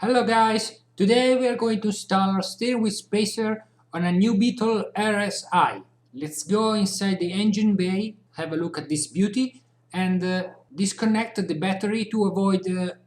Hello guys, today we are going to install our steering wheel spacer on a new BEETLE RSi. Let's go inside the engine bay, have a look at this beauty, and disconnect the battery to avoid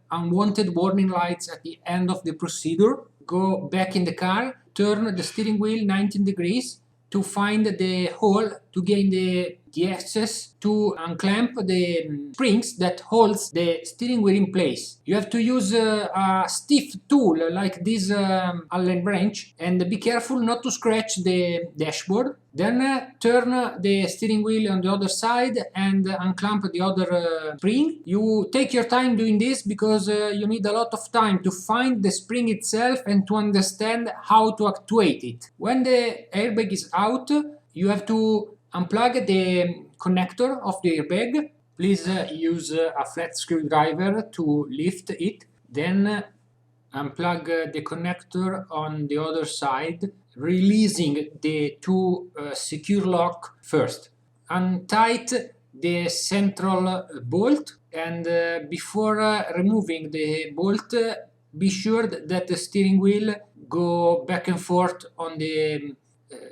unwanted warning lights at the end of the procedure. Go back in the car, turn the steering wheel 19 degrees to find the hole to gain the access to unclamp the springs that holds the steering wheel in place. You have to use a stiff tool like this Allen wrench, and be careful not to scratch the dashboard. Then turn the steering wheel on the other side and unclamp the other spring. You take your time doing this because you need a lot of time to find the spring itself and to understand how to actuate it. When the airbag is out, you have to unplug the connector of the airbag. Please use a flat screwdriver to lift it. Then unplug the connector on the other side, releasing the two secure lock first. Untight the central bolt, and before removing the bolt, be sure that the steering wheel go back and forth on the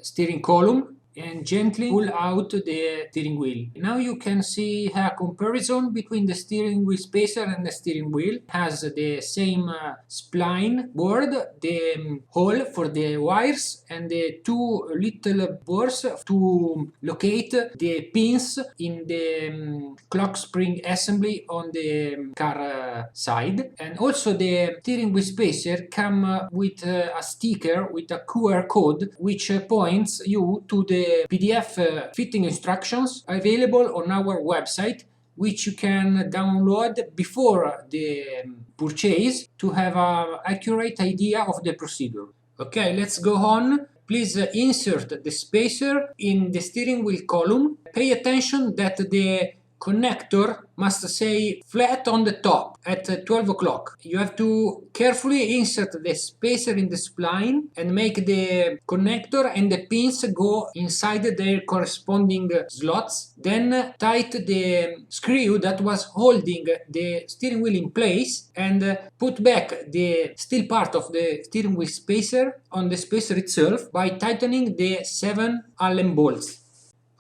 steering column and gently pull out the steering wheel. Now you can see a comparison between the steering wheel spacer and the steering wheel. It has the same spline board, the hole for the wires, and the two little bores to locate the pins in the clock spring assembly on the car side. And also the steering wheel spacer comes with a sticker with a QR code which points you to the PDF fitting instructions available on our website, which you can download before the purchase to have an accurate idea of the procedure. Okay, let's go on. Please insert the spacer in the steering wheel column. Pay attention that the connector must say flat on the top at 12 o'clock. You have to carefully insert the spacer in the spline and make the connector and the pins go inside their corresponding slots. Then tighten the screw that was holding the steering wheel in place and put back the steel part of the steering wheel spacer on the spacer itself by tightening the 7 Allen bolts.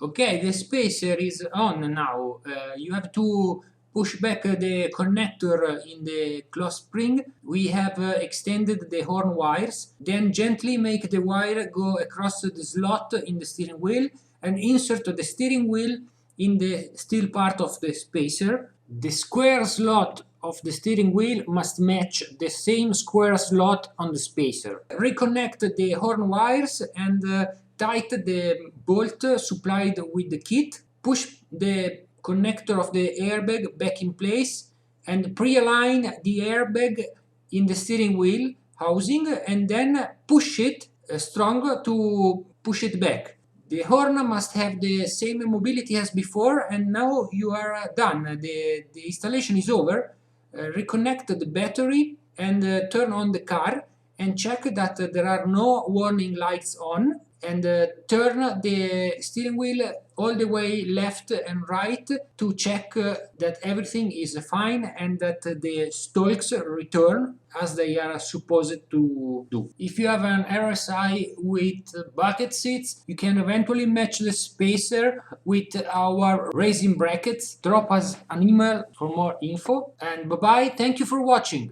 Okay, the spacer is on now. You have to push back the connector in the clock spring. We have extended the horn wires. Then gently make the wire go across the slot in the steering wheel and insert the steering wheel in the steel part of the spacer. The square slot of the steering wheel must match the same square slot on the spacer. Reconnect the horn wires and tighten the bolt supplied with the kit. Push the connector of the airbag back in place and pre-align the airbag in the steering wheel housing, and then push it strong to push it back. The horn must have the same mobility as before, and now you are done. The installation is over. Reconnect the battery and turn on the car and check that there are no warning lights on, and turn the steering wheel all the way left and right to check that everything is fine and that the stalks return as they are supposed to do. If you have an RSi with bucket seats, you can eventually match the spacer with our raising brackets. Drop us an email for more info, and bye bye. Thank you for watching.